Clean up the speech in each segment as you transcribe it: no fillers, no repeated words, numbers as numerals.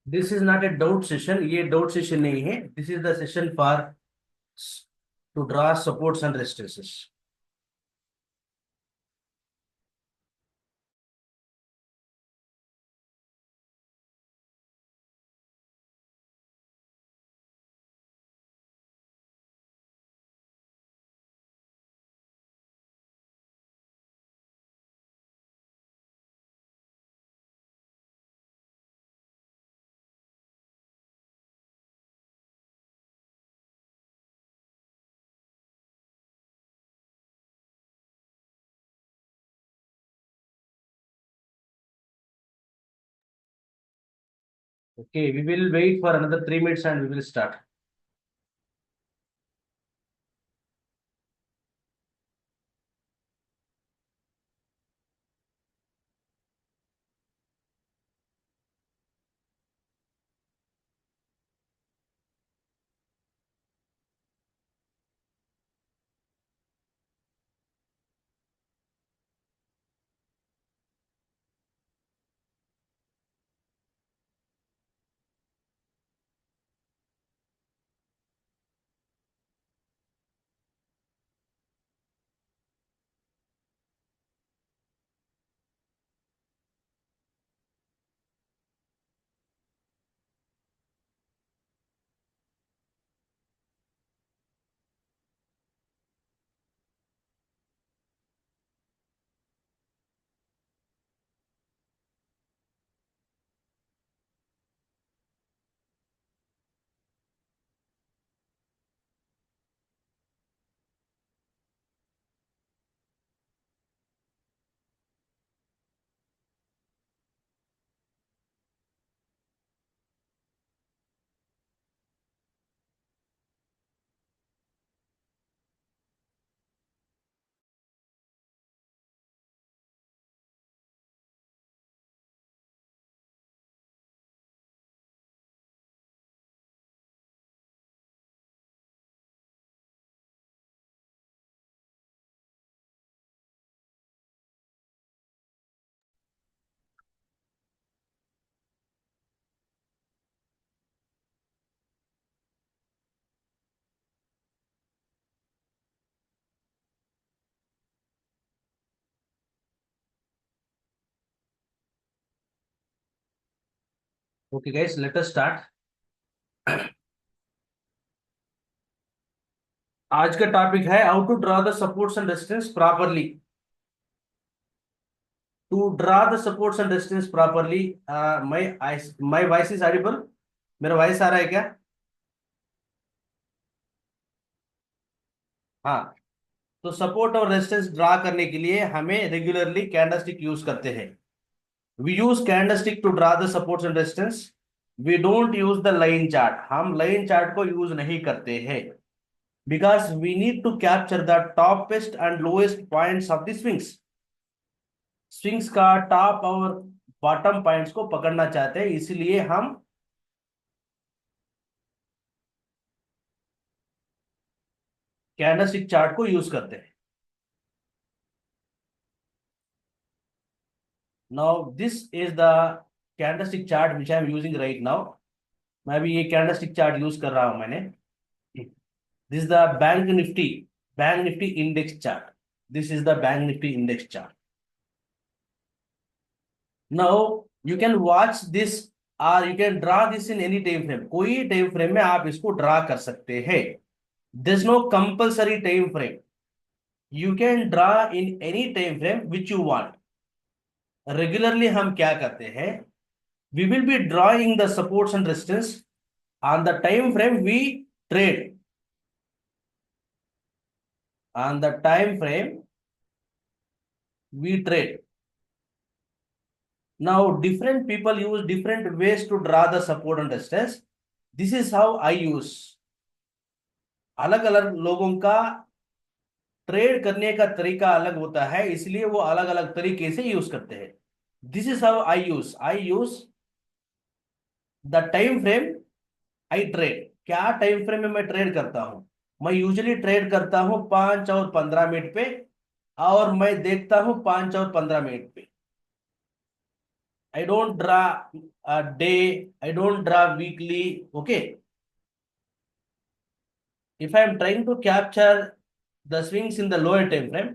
This is not a doubt session, ये doubt session नहीं है। This is the session for to draw supports and resistances. Okay, we will wait for another 3 minutes and we will start. Okay, guys, let us start. आज का topic है how to draw the supports and resistance properly. To draw the supports and resistance properly. My voice is audible? मेरा voice आ रहा है क्या? हाँ। तो सपोर्ट और रेजिस्टेंस ड्रा करने के लिए हमें रेगुलरली कैंडलस्टिक यूज करते हैं। We use candlestick to draw the supports and resistance. We don't use the line chart, हम लाइन चार्ट को यूज नहीं करते हैं। Because we need to capture the toppest and lowest points of the swings. Swings का top और bottom points को पकड़ना चाहते हैं, इसलिए हम कैंडलस्टिक चार्ट को यूज करते हैं। Now this is the candlestick chart which I am using right now. मैं भी ये कैंडलस्टिक चार्ट यूज कर रहा हूं मैंने। This the bank Nifty index chart. This is the bank Nifty index chart. Now you can watch this or you can draw this in any time frame. कोई time frame में आप इसको draw कर सकते हैं। This no compulsory time frame. You can draw in any time frame which you want. Regularly हम क्या करते हैं? We will be drawing the supports and resistance on the time frame we trade. On the time frame we trade. Now different people use different ways to draw the support and resistance. This is how I use. अलग अलग लोगों का trade करने का तरीका अलग होता है, इसलिए वो अलग अलग तरीके से यूज करते हैं। This is how I use the time frame I trade. क्या टाइम फ्रेम में मैं ट्रेड करता हूं? मैं यूजुअली ट्रेड करता हूं 5 और 15 मिनट पे, और मैं देखता हूं 5 और 15 मिनट पे। I don't draw a day, I don't draw weekly. Okay. If I am trying to capture the swings in the lower time frame,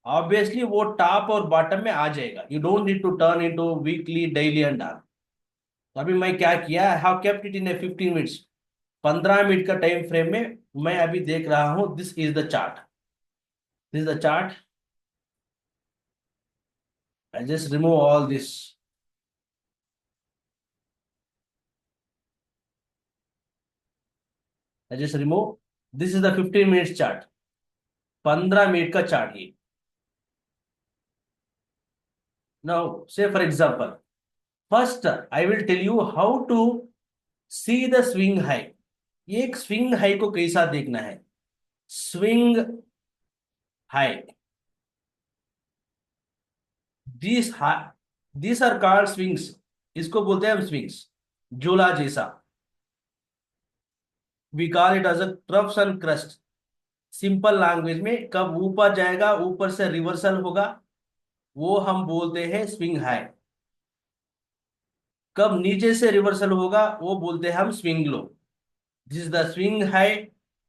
obviously वो टॉप और बॉटम में आ जाएगा. You don't need to turn into weekly, daily and all. तो अभी मैं क्या किया, I have kept it in a 15 minutes. 15 minute का टाइम फ्रेम में मैं अभी देख रहा हूं. This is the chart. This is the chart. I just remove all this. I just remove. This is the 15 minutes chart. 15 minute का chart ये. Now say for example, first I will tell you how to see the swing high. एक swing high को कैसा देखना है. Swing high, this this are called swings. इसको बोलते हैं हम स्विंग्स. झूला जैसा. We call it as a troughs and crest. Simple language में कब ऊपर जाएगा, ऊपर से रिवर्सल होगा, वो हम बोलते हैं स्विंग हाई. कब नीचे से रिवर्सल होगा वो बोलते हैं हम swing low. This is the swing high,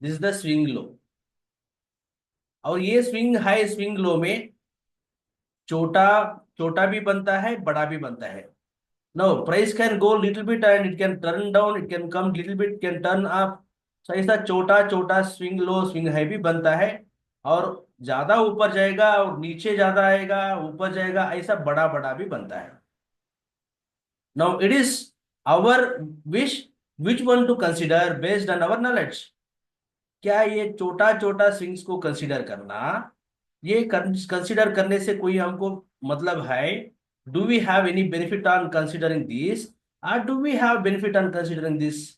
this is the swing low. और ये स्विंग हाई स्विंग लो में छोटा छोटा भी बनता है, बड़ा भी बनता है. No, price can go little bit and it can turn down, it can come little bit, can turn up. So ऐसा छोटा छोटा स्विंग लो स्विंग हाई भी बनता है. और ज्यादा ऊपर जाएगा और नीचे ज्यादा आएगा, ऊपर जाएगा, ऐसा बड़ा बड़ा भी बनता है. Now it is our wish which one to consider based on our knowledge. क्या ये छोटा छोटा स्विंग्स को कंसिडर करना, ये कंसिडर करने से कोई हमको मतलब है. Do we have any benefit on considering this, or do we have benefit on considering this.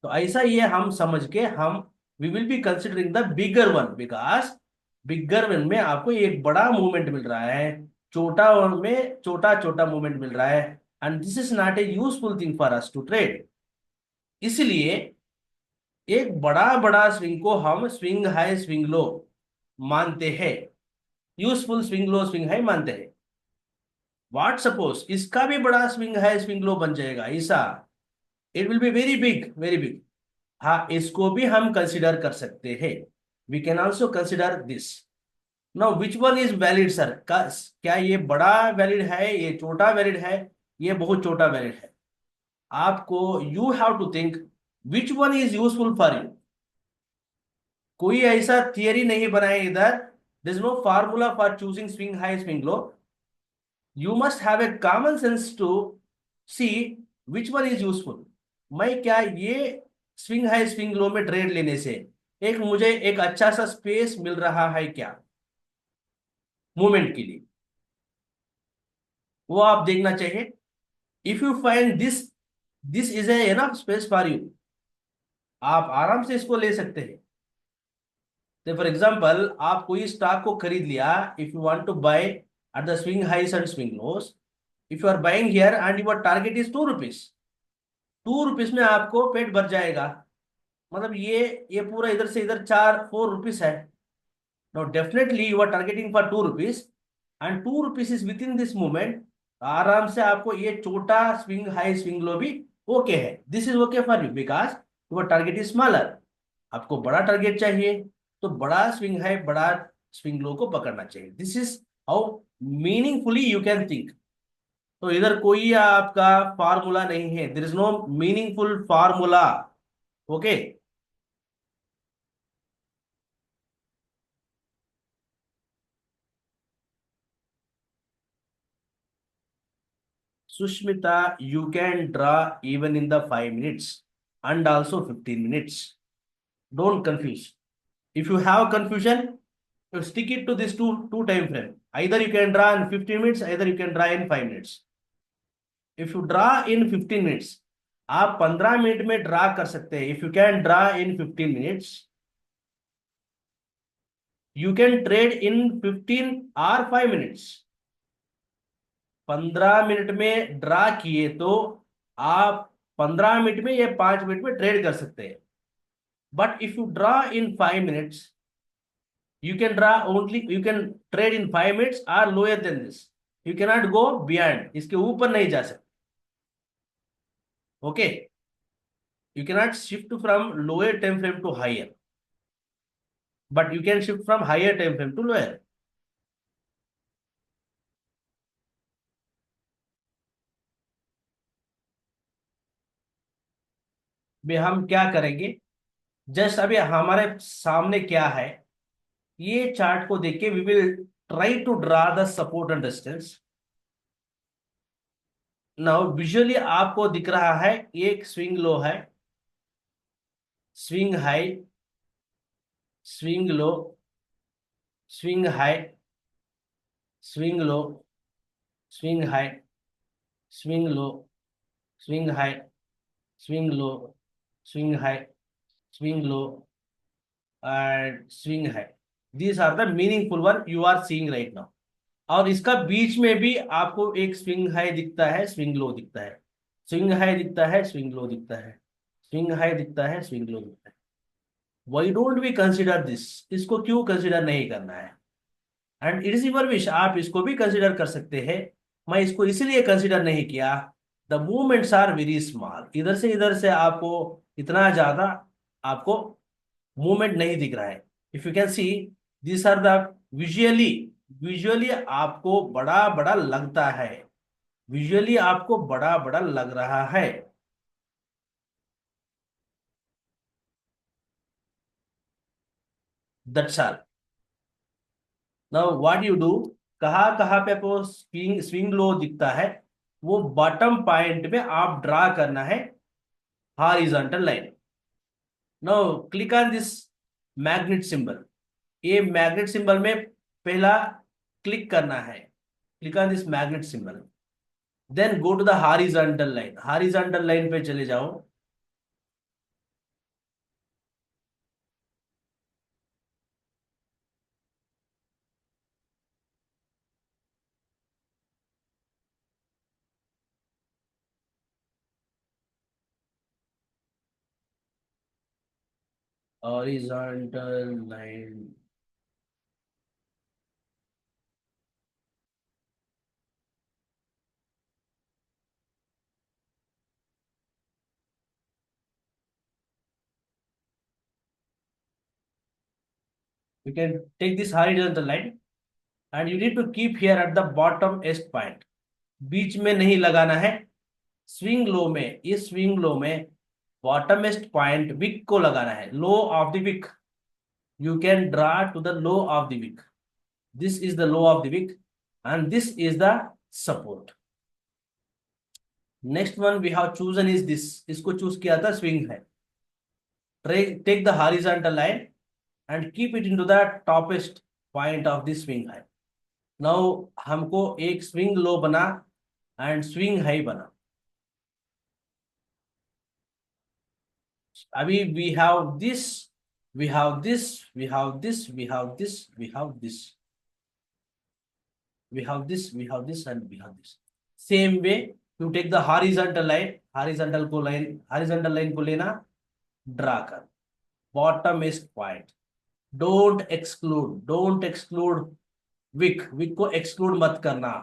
तो ऐसा ये हम समझ के हम we will be considering the bigger one, because bigger one में आपको एक बड़ा मूवमेंट मिल रहा है, छोटा वन में छोटा छोटा मूवमेंट मिल रहा है. And this is not a useful thing for us to trade. इसलिए एक बड़ा बड़ा स्विंग को हम स्विंग हाई स्विंग लो मानते हैं. Useful swing low swing high मानते हैं. व्हाट सपोज इसका भी बड़ा स्विंग हाई स्विंग लो बन जाएगा ऐसा. It will be very big, very big. हाँ, इसको भी हम कंसिडर कर सकते हैं. We can also consider this. Now which one is valid sir. क्या ये बड़ा वैलिड है, ये छोटा वैलिड है, ये बहुत छोटा वैलिड है. आपको you have to think which one is useful for you. कोई ऐसा थियरी नहीं बनाए इधर. There is no formula for choosing swing high swing low. You must have a common sense to see which one is useful. मैं क्या ये swing high swing लो में trade लेने से एक मुझे एक अच्छा सा स्पेस मिल रहा है क्या मूवमेंट के लिए, वो आप देखना चाहिए. If you find this this is a enough space for you, आप आराम से इसको ले सकते हैं. तो फॉर एग्जांपल आप कोई स्टॉक को खरीद लिया. If you want to buy at the swing highs and swing lows, if you are buying here and your target is 2 rupees. 2 rupees में आपको पेट भर जाएगा. मतलब ये पूरा इधर से इधर 4-4 रुपीज है. No, definitely you are targeting for 2 rupees and 2 rupees is within this movement. आराम से आपको ये छोटा स्विंग हाई स्विंग लो भी ओके है. This is okay for you because your target is smaller. आपको बड़ा टारगेट चाहिए तो बड़ा स्विंग हाई बड़ा स्विंग लो को पकड़ना चाहिए. This is how meaningfully you can think. तो इधर कोई आपका फार्मूला नहीं है. There is no meaningful formula. Okay. Sushmita, you can draw even in the 5 minutes and also 15 minutes. Don't confuse. If you have confusion, you stick it to this two time frame. Either you can draw in 15 minutes, either you can draw in 5 minutes. If you draw in 15 minutes, आप 15 minute में draw कर सकते हैं. If you can draw in 15 minutes, you can trade in 15 or 5 minutes. 15 minute में draw किए तो आप 15 minute में या 5 मिनट में ट्रेड कर सकते हैं. But if you draw in 5 minutes, you can draw only you can trade in 5 minutes or lower than this. You cannot go beyond, इसके ऊपर नहीं जा सकते। Okay, you cannot shift from lower time frame to higher, but you can shift from higher time frame to lower. भी हम क्या करेंगे, just अभी हमारे सामने क्या है, ये चार्ट को देख के we will try to draw the support and resistance. Now visually आपको दिख रहा है एक स्विंग लो है, swing high, swing low, swing high, swing low, swing high, swing low, swing high, swing low, swing high, swing low and swing high. These are the meaningful one you are seeing right now. और इसका बीच में भी आपको एक swing high दिखता है, swing low दिखता है, स्विंग हाई दिखता है, स्विंग लो दिखता है, स्विंग हाई दिखता है, स्विंग लो दिखता है। Why don't we consider this, इसको क्यों कंसिडर नहीं करना है? And it is your wish, आप इसको भी कंसिडर कर सकते हैं। मैं इसको इसलिए कंसिडर नहीं किया, the movements are very small, इधर से आपको इतना ज्यादा आपको मूवमेंट नहीं दिख रहा है। If you can see, this are the visually, visually आपको बड़ा बड़ा लगता है, विजुअली आपको बड़ा बड़ा लग रहा है। That's all. Now what you do, कहाँ कहाँ पे आपको स्विंग स्विंग लो दिखता है, वो बॉटम पॉइंट में आप ड्रा करना है horizontal line. Now click on this magnet symbol, ये मैग्नेट सिंबल में पहला क्लिक करना है, click on this magnet symbol, then go to the horizontal line, horizontal line पे चले जाओ। Horizontal line, you can take this horizontal line and you need to keep here at the bottom est point, बीच में नहीं लगाना है। Swing low में, इस swing low में बॉटमेस्ट पॉइंट विक को लगाना है, low of the wick. You can draw to the low of the wick, this is the low of the wick and this is the support. Next one we have chosen is this, इसको choose किया था swing है। Take the horizontal line and keep it into the topest point of this swing high. Now हमको एक swing लो बना and swing high बना। अभी we have this, we have this, we have this, we have this, we have this, we have this, we have this, and we have this. Same way, you take the horizontal line, horizontal line को लेना, draw कर bottomest point, don't exclude wick को exclude मत करना,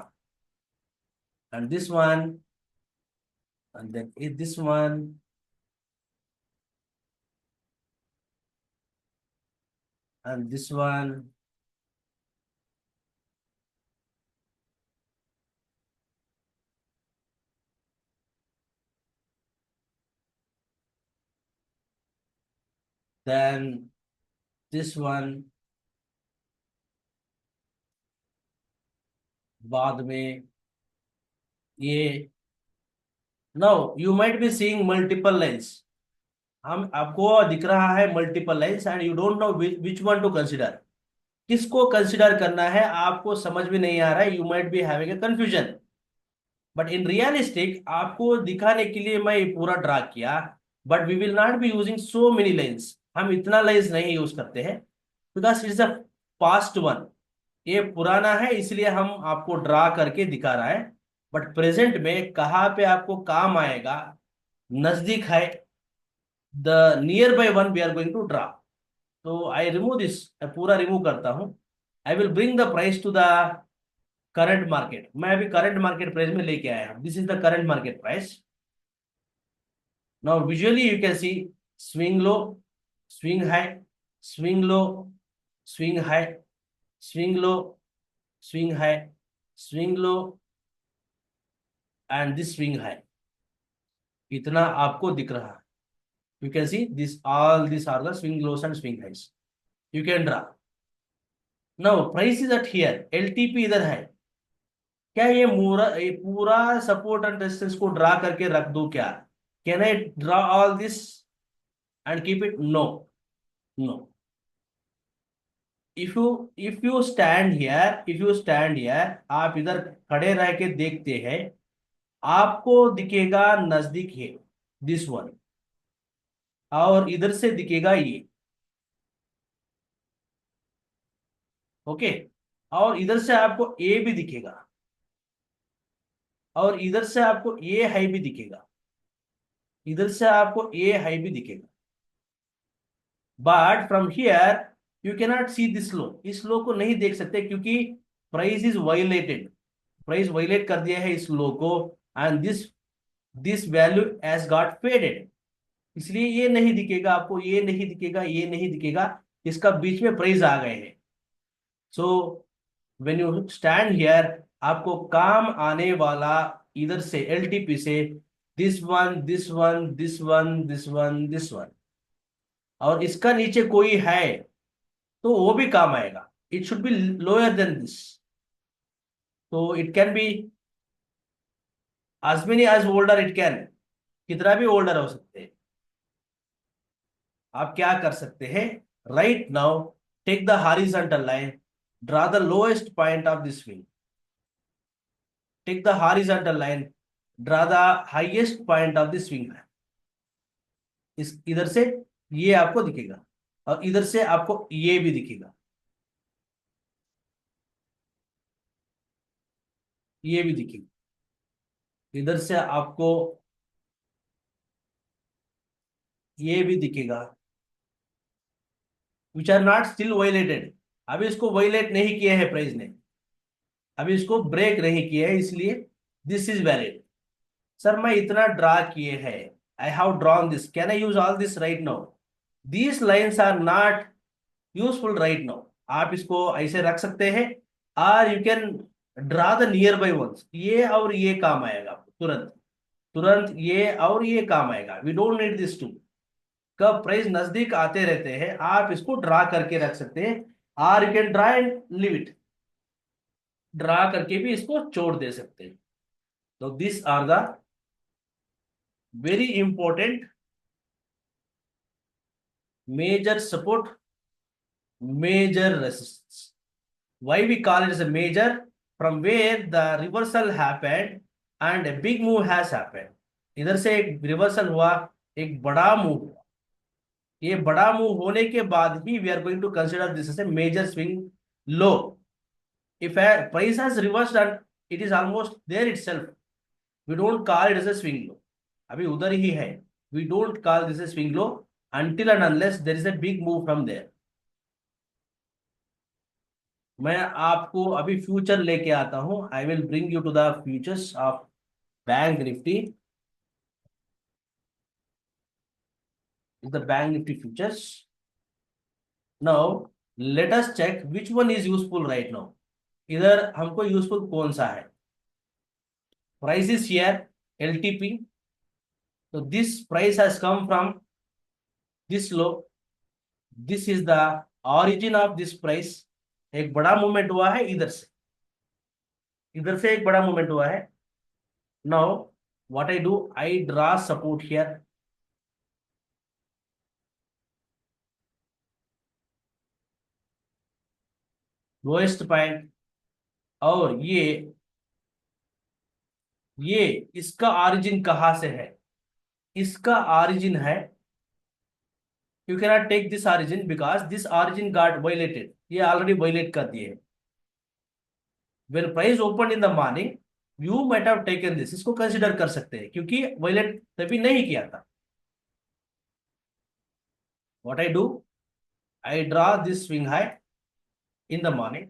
and this one, and then this one, and this one, then this one, बाद में ये। Now you might be seeing multiple lines, हम आपको दिख रहा है multiple lines and you don't know which one to consider, किसको कंसिडर करना है आपको समझ में नहीं आ रहा है, you might be having a confusion. But in realistic आपको दिखाने के लिए मैं ये पूरा ड्रा किया, but we will not be using so many lines, हम इतना लाइन्स नहीं यूज करते हैं, because it's a past one, ये पुराना है इसलिए हम आपको ड्रा करके दिखा रहा है। बट प्रेजेंट में कहाँ पे आपको काम आएगा, नजदीक है, the nearby one we are going to draw. तो आई रिमूव दिस, पूरा रिमूव करता हूं। I will bring the price to the current market, मैं अभी करंट मार्केट प्राइस में लेके आया हूं, this is the current market price. Now visually you can see swing low, swing high, swing low, swing high, swing low, swing high, swing low and this swing high, इतना आपको दिख रहा है। You can see this, all this are the swing lows and swing highs, you can draw. Now price is at here, LTP इधर है। क्या ये पूरा सपोर्ट एंड रेजिस्टेंस को ड्रा करके रख दूं क्या? Can I draw all this and keep it? No, no. If you stand here, if you stand here, आप इधर खड़े रह के देखते हैं, आपको दिखेगा नजदीक है दिस वन, और इधर से दिखेगा ये, ओके। और इधर से आपको ए भी दिखेगा, और इधर से आपको ए हाई भी दिखेगा, इधर से आपको ए हाई भी दिखेगा। But from here you cannot see this low, इस लो को नहीं देख सकते क्योंकि price is violated, price violate कर दिया है इस लो को, and this this value as got faded, इसलिए ये नहीं दिखेगा आपको, ये नहीं दिखेगा, ये नहीं दिखेगा, इसका बीच में प्राइस आ गए हैं। So when you stand here, आपको काम आने वाला इधर से एलटीपी से this one, this one, this one, this one, this one, और इसका नीचे कोई है तो वो भी काम आएगा, it should be lower than this, तो it can be as many as older it can, कितना भी ओल्डर हो सकते हैं। आप क्या कर सकते हैं? Right now take the horizontal line, draw the lowest point of this swing, take the horizontal line, draw the highest point of this swing. इस इधर से ये आपको दिखेगा, और इधर से आपको ये भी दिखेगा, ये भी दिखेगा, इधर से आपको ये भी दिखेगा, which are not still violated, अभी इसको वायलेट नहीं किया है प्राइस ने, अभी इसको ब्रेक नहीं किया है, इसलिए दिस इज वैलिड। सर मैं इतना ड्रा किए हैं, I have drawn this, can I use all this right now? These lines are not useful right now, आप इसको ऐसे रख सकते हैं, और you can draw the nearby ones, ये और ये काम आएगा आपको तुरंत, तुरंत ये और ये काम आएगा, we don't need this too. कब प्राइस नजदीक आते रहते हैं आप इसको ड्रा करके रख सकते हैं, और you can draw and leave it, draw करके भी इसको छोड़ दे सकते हैं। तो this are the very important major support, major resistance. Why we call it as a major? From where the reversal happened and a big move has happened. इधर से एक रिवर्सल हुआ, एक बड़ा मूव हुआ, ये बड़ा मूव होने के बाद ही we are going to consider this as a major swing low. If price has reversed and it is almost there itself, we don't call it as a swing low, अभी उधर ही है, we don't call this a swing low until and unless there is a big move from there। मैं आपको अभी future लेके आता हूं, I will bring you to the futures of bank nifty, the bank nifty futures. Now let us check which one is useful right now, इधर हमको useful कौन सा है? प्राइस इज हियर, एलटीपी, तो this price has come from this low, this is the origin of this price, एक बड़ा movement हुआ है इधर से, इधर से एक बड़ा मूवमेंट हुआ है। Now what I do, I draw support here, lowest point, और ये इसका ऑरिजिन कहां से है? इसका ऑरिजिन है, you cannot take this origin because this origin got violated, ये ऑलरेडी वायलेट कर दिए है। When price open in the morning you might have taken this, इसको कंसीडर कर सकते हैं क्योंकि वायलेट तभी नहीं किया था। What I do, I draw this swing high in the morning,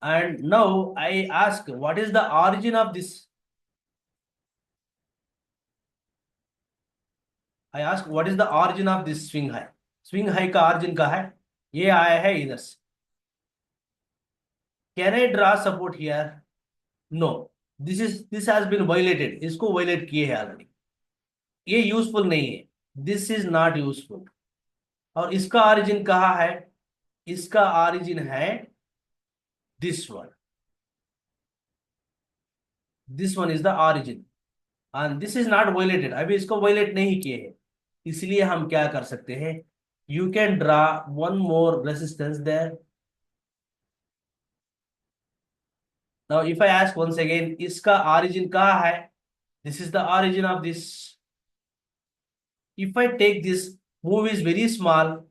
And now I ask, what is the origin of this? I ask, what is the origin of this swing high? Swing high का origin का है, ये आया है इधर से. Can I draw support here? No. This has been violated. इसको violate किए है already. ये यूजफुल नहीं है. This is not useful. और इसका origin कहाँ है? इसका origin है this one. This one is the origin. And this is not violated. अभी इसको violate नहीं किए हैं. इसलिए हम क्या कर सकते हैं? You can draw one more resistance there. Now if I ask once again, इसका origin कहाँ है? This is the origin of this. If I take this, move is very small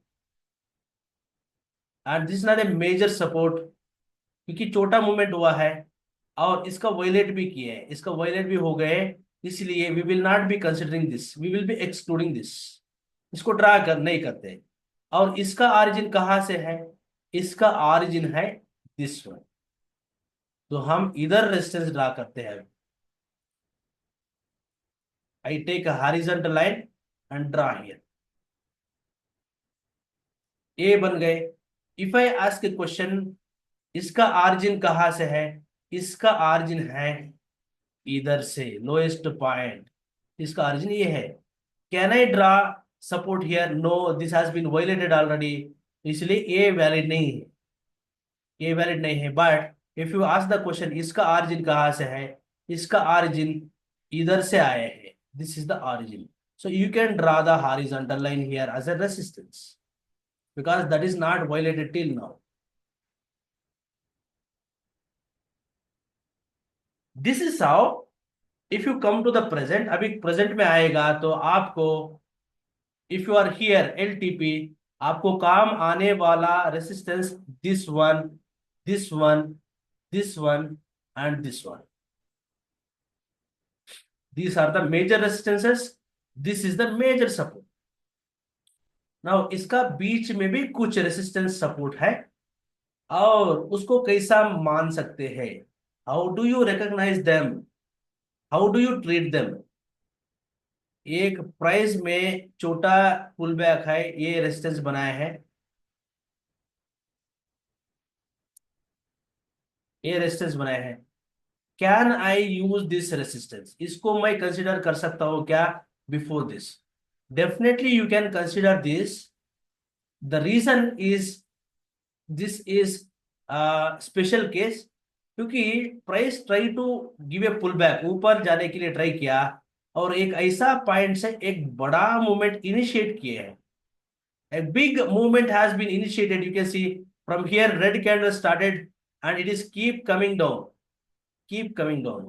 and this is not a major support, क्योंकि छोटा movement हुआ है और इसका violet भी किया है, इसका वायलेट भी हो गए, इसलिए we will not be considering this, we will be excluding this. इसको ड्रा कर नहीं करते. और इसका ऑरिजिन कहाँ से है? इसका ऑरिजिन है दिस वन. तो हम इधर रेजिस्टेंस ड्रा करते हैं. I take a horizontal line and draw here. ए बन गए. If I ask a question, इसका ऑरिजिन कहाँ से है? इसका ऑरिजिन है इधर से, लोएस्ट पॉइंट. इसका ऑरिजिन ये है. Can I draw support here? No, this has been violated already. इसलिए ये वैलिड नहीं है, ये वैलिड नहीं है. But if you ask the question, इसका ऑरिजिन कहाँ से है? इसका ऑरिजिन इधर से आया है. This is the origin. So you can draw the horizontal line here as a resistance because that is not violated till now. This is how, if you come to the present, अभी present में आएगा तो आपको, if you are here LTP, आपको काम आने वाला resistance this one, this one, this one and this one. These are the major resistances. This is the major support. Now इसका बीच में भी कुछ resistance support है और उसको कैसा मान सकते हैं? How do you recognize them? How do you treat them? एक प्राइस में छोटा पुल बैक है, ये रेजिस्टेंस बनाया है, ये रेजिस्टेंस बनाया है. Can I use this resistance? इसको मैं कंसिडर कर सकता हूं क्या before this? Definitely you can consider this. The reason is, this is special case, क्योंकि price try to give a pull back, ऊपर जाने के लिए ट्राई किया और एक ऐसा पॉइंट से एक बड़ा मूवमेंट इनिशिएट किए हैं. A big movement has been initiated. You can see from here red candle started and it is keep coming down, keep coming down.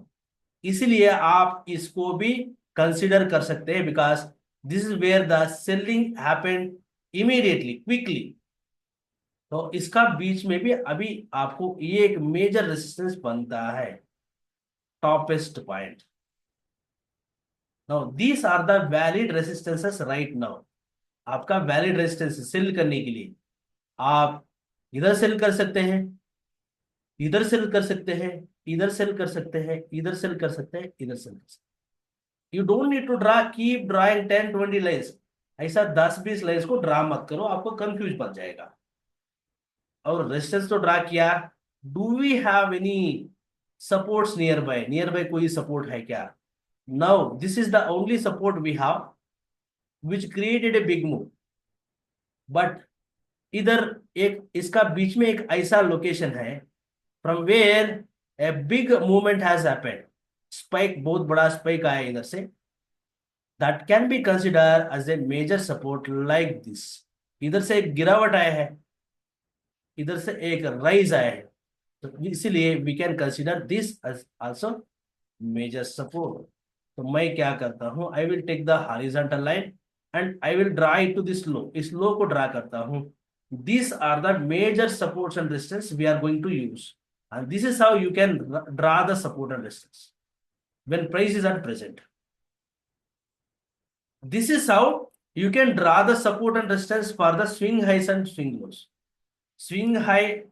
इसलिए आप इसको भी कंसिडर कर सकते हैं because this is where the selling happened immediately, quickly. तो इसका बीच में भी अभी आपको ये एक मेजर रेजिस्टेंस बनता है, topest point. Now these are the valid resistances right now. आपका वैलिड रेजिस्टेंस सेल करने के लिए आप इधर सेल कर सकते हैं, इधर सेल कर सकते हैं, इधर सेल कर सकते हैं, इधर सेल कर सकते हैं, इधर सेल कर सकते हैं. You don't need to draw, keep drawing 10-20 lines. ऐसा 10-20 लाइंस को ड्रा मत करो, आपको कंफ्यूज बन जाएगा. और रेजिस्टेंस तो ड्रा किया. Do we have any supports nearby? Nearby कोई सपोर्ट है क्या? Now this is the only support we have which created a big move. But इधर एक इसका बीच में एक ऐसा लोकेशन है from where a big movement has happened. Spike, बहुत बड़ा स्पाइक आया इधर से. That can be consider as a major support like this. इधर से एक गिरावट आया है, इधर से एक राइज आया है, तो इसीलिए we can consider this as also major support. तो मैं क्या करता हूं, I will take the horizontal line and I will draw it to this low. इस low को ड्रा करता हूं. These are the major supports and resistance we are going to use, and this is how you can draw the support and resistance when price is at present. This is how you can draw the support and resistance for the swing highs and swing lows. Swing high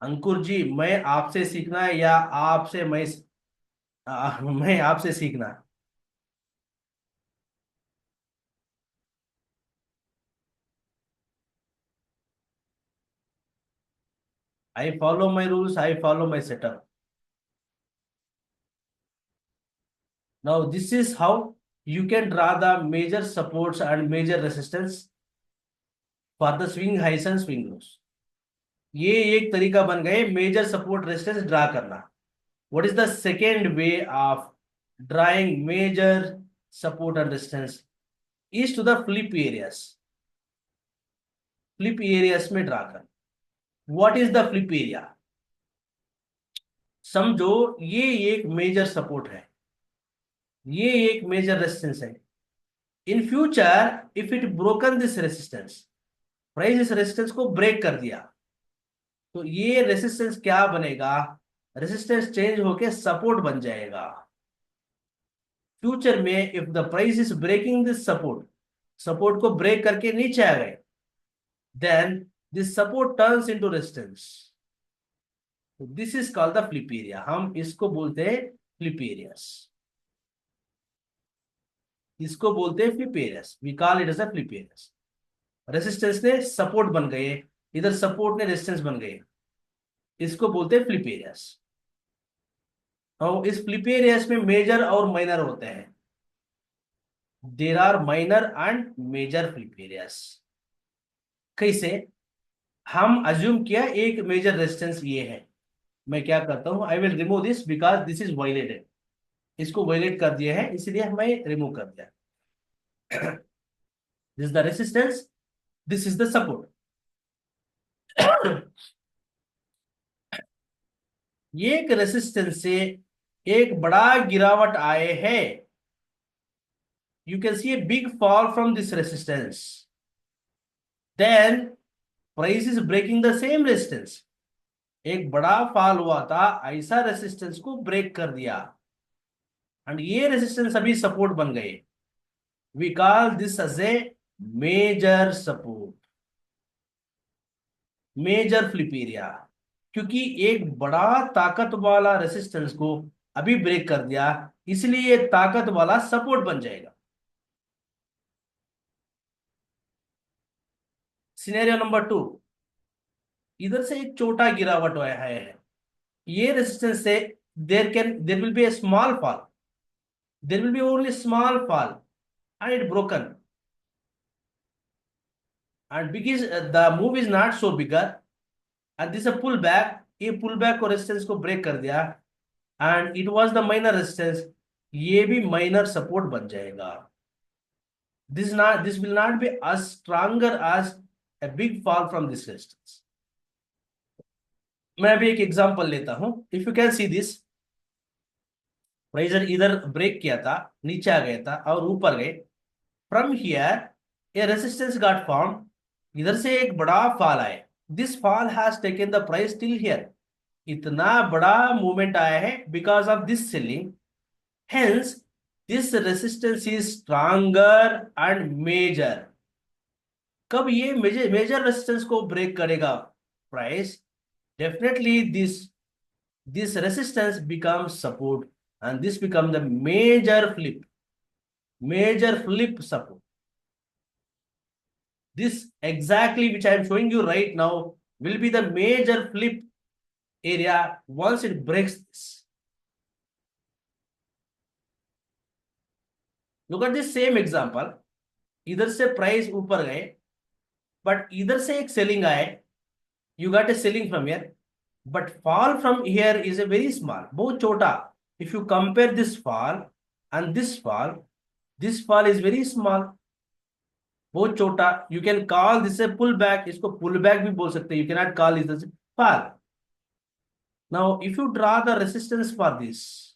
अंकुर जी, मैं आपसे सीखना है या आपसे मैं आपसे सीखना? I follow my rules, I follow my setup. Now this is how you can draw the major supports and major resistance for the swing highs and swing lows. ये एक तरीका बन गए मेजर सपोर्ट रेजिस्टेंस ड्रा करना. What is the second way of drawing major support and resistance? Is to the flip areas. Flip areas में draw कर. What is the flip area? समझो ये एक मेजर सपोर्ट है, ये एक मेजर रेजिस्टेंस है. In future if it broken this resistance, price इस रेजिस्टेंस को ब्रेक कर दिया, तो ये रेजिस्टेंस क्या बनेगा? रेजिस्टेंस चेंज होके सपोर्ट बन जाएगा. फ्यूचर में if the price is breaking this support, support को ब्रेक करके नीचे आ गए, then this support turns into resistance. This is called the flip area. हम इसको बोलते हैं फ्लिप एरियास. इसको बोलते हैं flip areas. We call it as a flip areas. Resistance ने सपोर्ट बन गए, इधर सपोर्ट ने रेजिस्टेंस बन गए, इसको बोलते हैं फ्लिप एरियास. और इस फ्लिप एरियास में मेजर और माइनर होते हैं. There are minor and major flip areas. कैसे? हम अज्यूम किया एक मेजर रेजिस्टेंस ये है. मैं क्या करता हूं, I will remove this because this is violated. इसको वायलेट कर दिया है इसलिए मैं रिमूव कर दिया. This is the resistance, this is the support. ये एक रेजिस्टेंस से एक बड़ा गिरावट आए है. You can see a big fall from this resistance. Then price is breaking the same resistance. एक बड़ा फॉल हुआ था, ऐसा रेजिस्टेंस को ब्रेक कर दिया, एंड ये रेजिस्टेंस अभी सपोर्ट बन गए. We call this as a major support, major flip area. क्योंकि एक बड़ा ताकत वाला रेजिस्टेंस को अभी ब्रेक कर दिया, इसलिए ये ताकत वाला सपोर्ट बन जाएगा. सिनेरियो नंबर 2, इधर से एक छोटा गिरावट आया है. ये रेजिस्टेंस से there will be A small fall, there will be only small fall and it broken, and because the move is not so bigger and this is a pullback, ये pullback को resistance को break कर दिया and it was the minor resistance, ये भी minor support बन जाएगा. This will not be as stronger as a big fall from this resistance. मैं अभी एक एग्जांपल लेता हूं. If you can see this, price इधर ब्रेक किया था, नीचे आ गया था और ऊपर गए. From here a resistance got form. इधर से एक बड़ा फॉल आए. This fall has taken the price till here. इतना बड़ा मूवमेंट आया है because of this selling. Hence this resistance is stronger and major. कब ये मेजर मेजर रेजिस्टेंस को ब्रेक करेगा price? Definitely this resistance becomes support and this become the major flip support. This exactly which I am showing you right now will be the major flip area once it breaks this. Look at this same example. इधर से price ऊपर गए, but इधर से एक selling आए. You got a selling from here, but fall from here is a very small, बहुत छोटा. If you compare this fall and this fall is very small, बहुत छोटा. You can call this a pull back, इसको pull back भी बोल सकते हैं. You can not call this fall. Now if you draw the resistance for this,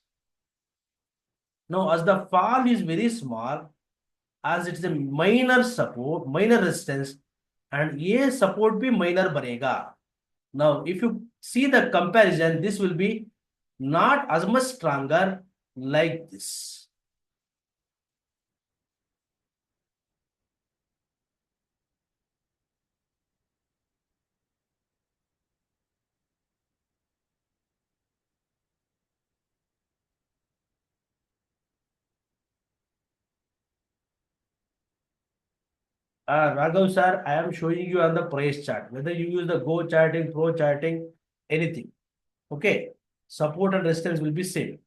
now as the fall is very small, as it's a minor support, minor resistance, and ये support भी minor बनेगा. Now if you see the comparison, this will be not as much stronger like this. Raghav sir, I am showing you on the price chart. Whether you use the Go charting, Pro charting, anything. Okay. Support and resistance will be same.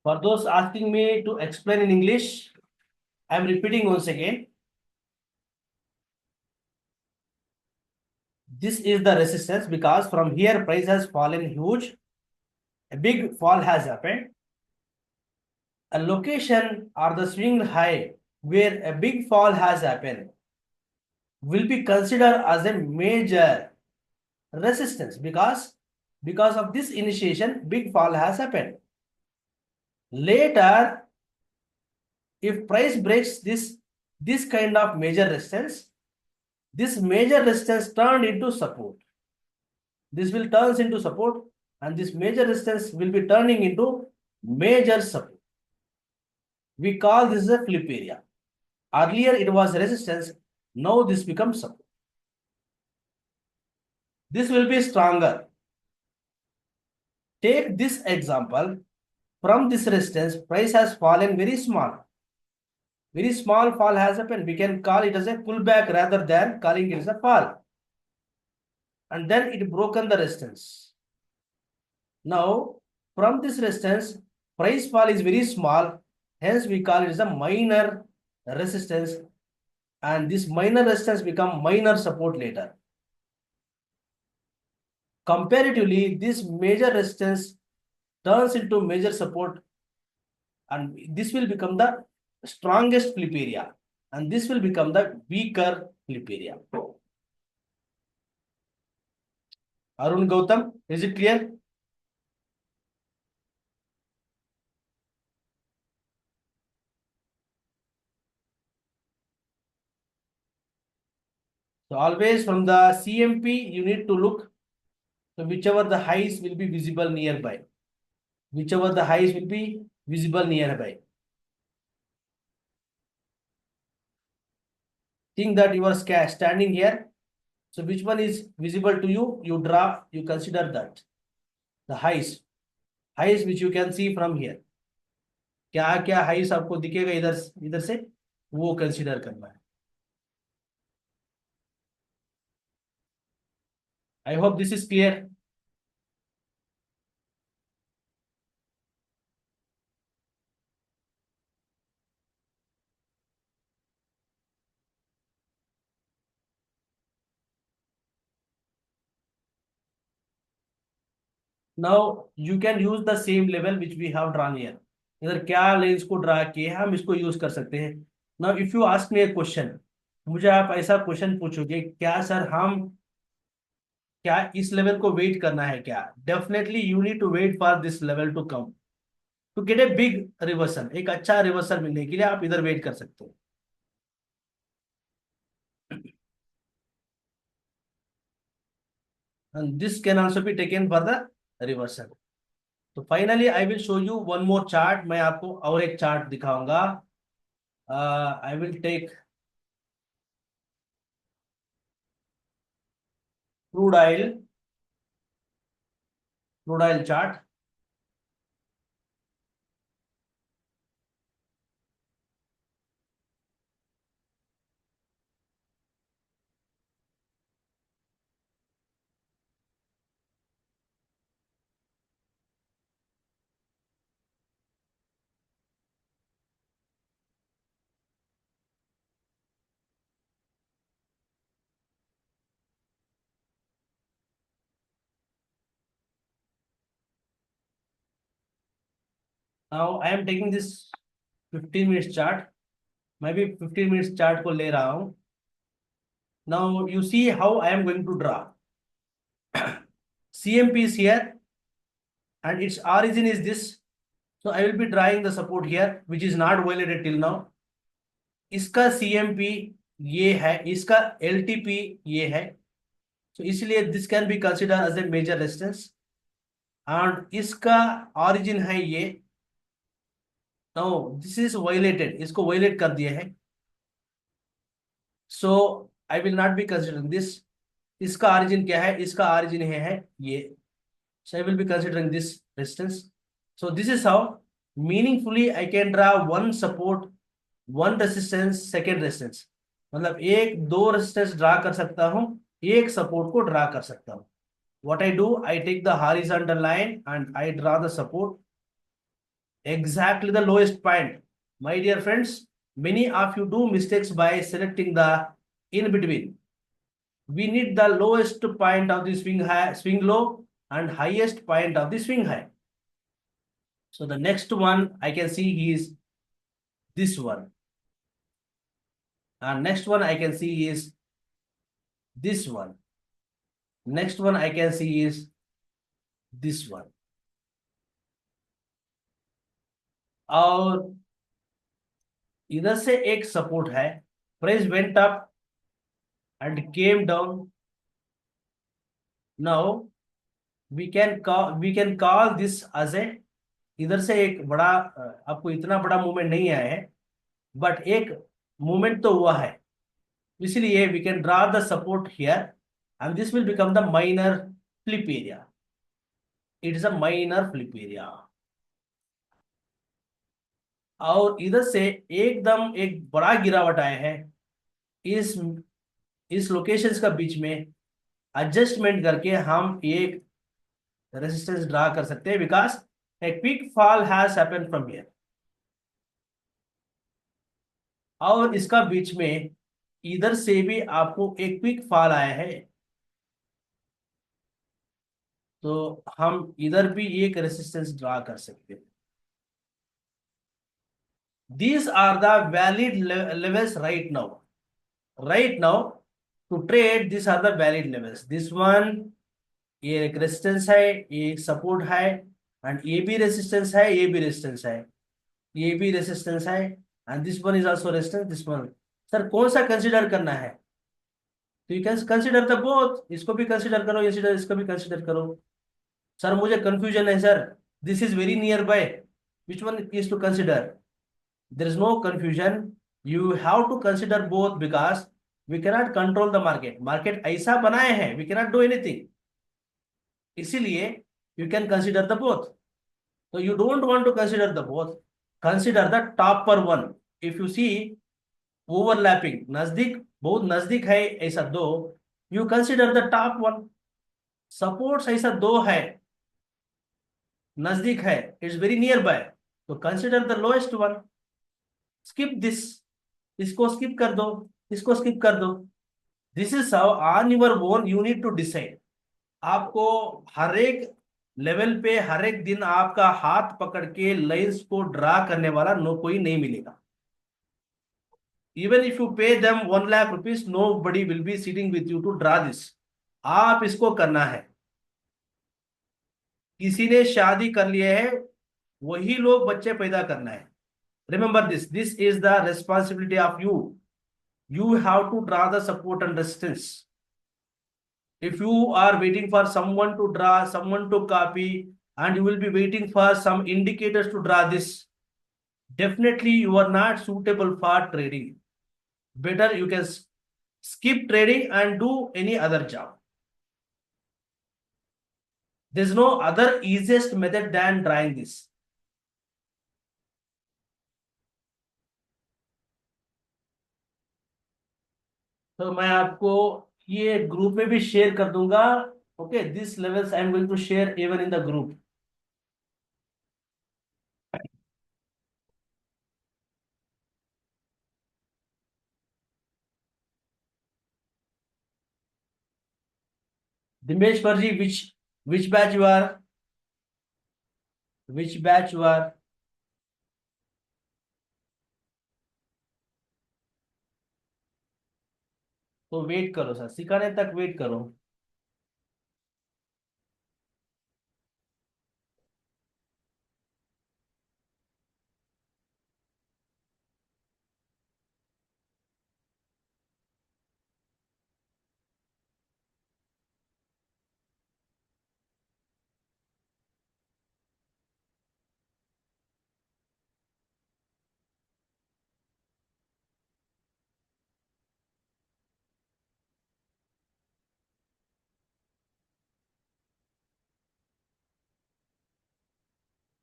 For those asking me to explain in English, I am repeating once again. This is the resistance because from here price has fallen huge. A big fall has happened. A location or the swing high where a big fall has happened will be considered as a major resistance because of this initiation big fall has happened. Later, if price breaks this kind of major resistance, this major resistance turned into support. This will turns into support, and this major resistance will be turning into major support. We call this a flip area. Earlier it was resistance, now this becomes support. This will be stronger. Take this example. From this resistance, price has fallen very small. Very small fall has happened. We can call it as a pullback rather than calling it as a fall. And then it broken the resistance. Now, from this resistance, price fall is very small. Hence, we call it as a minor resistance. And this minor resistance become minor support later. Comparatively, this major resistance turns into major support, and this will become the strongest flip area, and this will become the weaker flip area. Arun Gautam, is it clear? So always from the CMP, you need to look. So whichever the highs will be visible nearby. Whichever the highs will be visible nearby. Think that you are standing here. So which one is visible to you? You draw, you consider that. The highs. Highs which you can see from here. क्या क्या हाइस आपको दिखेगा इधर से वो consider करना है. I hope this is clear. Now you can use the same level which we have drawn here. इधर क्या लेंस को ड्रा किए हम इसको यूज कर सकते हैं. Now if you ask me a question, मुझे आप ऐसा क्वेश्चन पूछोगे क्या सर हम क्या इस लेवल को वेट करना है क्या. Definitely you need to wait for this level to come to get a big reversal. एक अच्छा रिवर्सल मिलने के लिए आप इधर वेट कर सकते हो. And this can also be taken for the reversal. तो finally I will show you one more chart. मैं आपको और एक चार्ट दिखाऊंगा. I will take crude oil chart. Now I am taking this 15 minutes chart. मैं भी 15 minutes chart को ले रहा हूं. Now you see how I am going to draw. CMP is here. and its origin is this. So I will be drawing the support here, which is not violated till now. इसका CMP ये है, इसका LTP ये है, तो इसलिए this can be consider as a major resistance, and इसका origin है ये, नो दिस इज वायलेटेड, इसको वायलेट कर दिया है, so I will not be considering this. इसका ऑरिजिन क्या है, इसका ऑरिजिन है ये, so I will be considering this resistance. So this is how meaningfully I can draw one support, one resistance, second resistance. मतलब एक दो रेजिस्टेंस ड्रा कर सकता हूं, एक सपोर्ट को ड्रा कर सकता हूं। what I do, I take the horizontal line and I draw the support exactly the lowest point. My dear friends, many of you do mistakes by selecting the in between. We need the lowest point of the swing high, swing low, and highest point of the swing high. So the next one I can see is this one, and next one I can see is this one, next one I can see is this one, और इधर से एक support है, price went up and came down. Now we can call this as a, इधर से एक बड़ा आपको इतना बड़ा मूवमेंट नहीं आया है, बट एक मूवमेंट तो हुआ है, इसलिए we can draw the support here and this will become the minor flip area. It is a minor flip area. और इधर से एकदम एक बड़ा गिरावट आया है, इस लोकेशंस का बीच में एडजस्टमेंट करके हम एक रेजिस्टेंस ड्रा कर सकते हैं, because a quick fall has happened from here, और इसका बीच में इधर से भी आपको एक क्विक फॉल आया है, तो हम इधर भी एक रेजिस्टेंस ड्रा कर सकते हैं। These are the valid levels right now. Right now, to trade, these are the valid levels. This one, ये एक रेजिस्टेंस है, ये एक सपोर्ट है, एंड ये भी रेजिस्टेंस है, ये भी रेजिस्टेंस है, ये भी रेजिस्टेंस है, and this one is also resistance, this one. Sir कौन सा कंसीडर करना है, तो you can consider the both, इसको भी कंसीडर करो, इसको भी कंसीडर करो। सर मुझे कंफ्यूजन है sir, this is very nearby, which one is to consider? there is no confusion, you have to consider both, because we cannot control the market ऐसा बनाए हैं, we cannot do anything, इसीलिए you can consider the both. So you don't want to consider the both, consider the topper one. If you see overlapping, नजदीक, बहुत नजदीक है ऐसा दो, you consider the top one. Supports ऐसा दो है, नजदीक है, इट्स वेरी नियर बाय, तो consider the lowest one. Skip this, इसको स्किप कर दो, इसको स्किप कर दो। This is how on your own you need to decide. आपको हर एक लेवल पे हर एक दिन आपका हाथ पकड़ के लाइंस को ड्रा करने वाला कोई नहीं मिलेगा। Even if you pay them 1 lakh rupees, nobody will be sitting with you to draw this. आप इसको करना है। किसी ने शादी कर लिए है, वही लोग बच्चे पैदा करना है। Remember this, this is the responsibility of you. You have to draw the support and resistance. If you are waiting for someone to draw, someone to copy, and you will be waiting for some indicators to draw this, definitely you are not suitable for trading. Better you can skip trading and do any other job. There's no other easiest method than drawing this. तो मैं आपको ये group में भी share कर दूंगा। Okay, this levels I am going to share even in the group. Dimesh ji, which batch you are, which batch you are? तो wait करो सर, सिखाने तक वेट करो।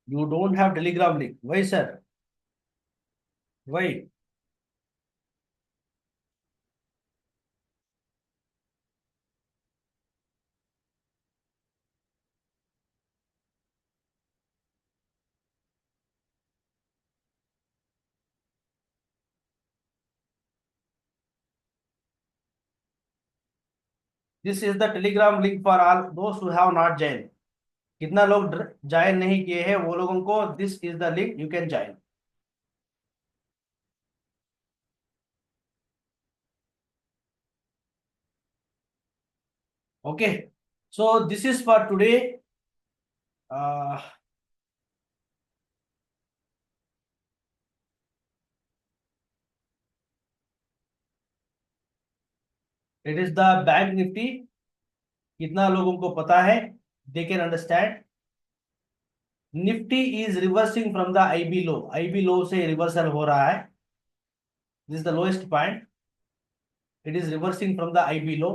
You don't have Telegram link. Why, sir? Why? This is the Telegram link for all those who have not joined. कितना लोग join नहीं किए हैं वो लोगों को this is the link, you can join. Okay, so this is for today. It is the bank Nifty. कितना लोगों को पता है, they can understand. Nifty is reversing from the IB low. IB low से रिवर्सल हो रहा है. This is the lowest point. It is reversing from the IB low.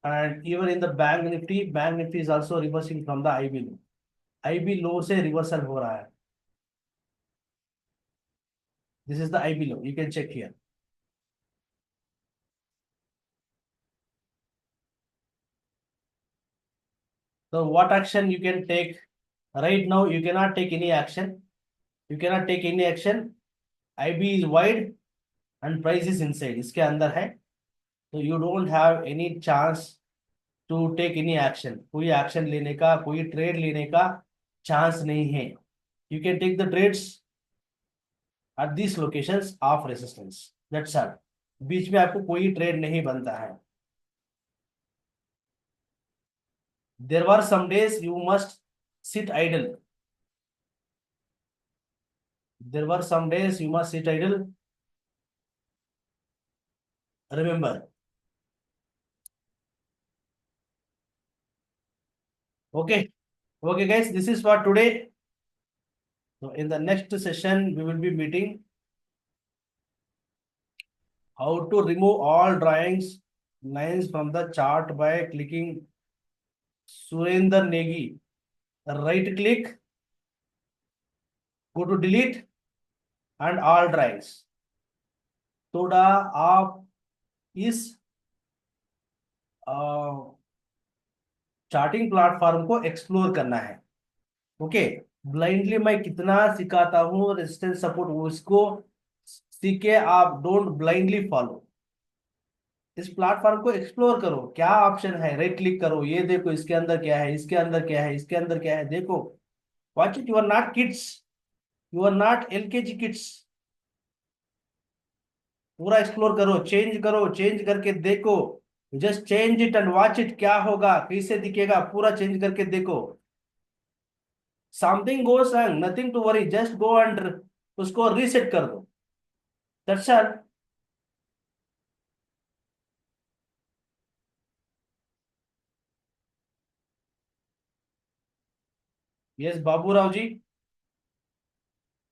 And even in the bank Nifty is also reversing from the IB low. IB low से reversal हो रहा है. This is the IB low, you can check here. So what action you can take? Right now you cannot take any action. You cannot take any action. IB is wide and price is inside. इसके अंदर है. So you don't have any chance to take any action. कोई action लेने का, कोई trade लेने का chance नहीं है. You can take the trades at these locations of resistance. That's all. बीच में आपको कोई trade नहीं बनता है. There were some days you must sit idle. There were some days you must sit idle. Remember. Okay. Okay, guys, this is for today. So in the next session, we will be meeting how to remove all drawings lines from the chart by clicking Surender Negi. Right click, go to delete and all drawings. थोड़ा आप इस charting platform को explore करना है. Okay, blindly मैं कितना सिखाता हूँ रेजिस्टेंस सपोर्ट, उसको सीख के आप डोंट ब्लाइंडली फॉलो. इस प्लेटफॉर्म को एक्सप्लोर करो. क्या ऑप्शन है, राइट क्लिक करो, ये देखो इसके अंदर क्या है, इसके अंदर क्या है, इसके अंदर क्या है, देखो. Watch it. You are not kids, you are not LKG kids. पूरा एक्सप्लोर करो, चेंज करो, चेंज करके देखो. Just change it and watch it. क्या होगा, कैसे दिखेगा, पूरा चेंज करके देखो. Something goes wrong, nothing to worry, just go and उसको रीसेट कर दो. That's all. Yes Baburao ji.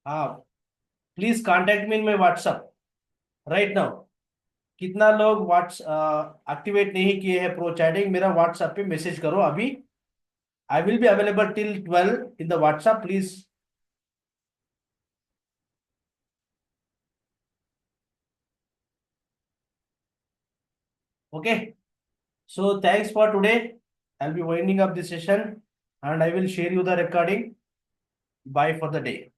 हाँ, please contact me in my WhatsApp right now. कितना लोग व्हाट्स एक्टिवेट नहीं किए हैं प्रो चैटिंग, मेरा व्हाट्सएप पे मैसेज करो अभी. I will be available till 12 in the WhatsApp, please. Okay, so thanks for today. I'll be winding up the session and I will share you the recording. Bye for the day.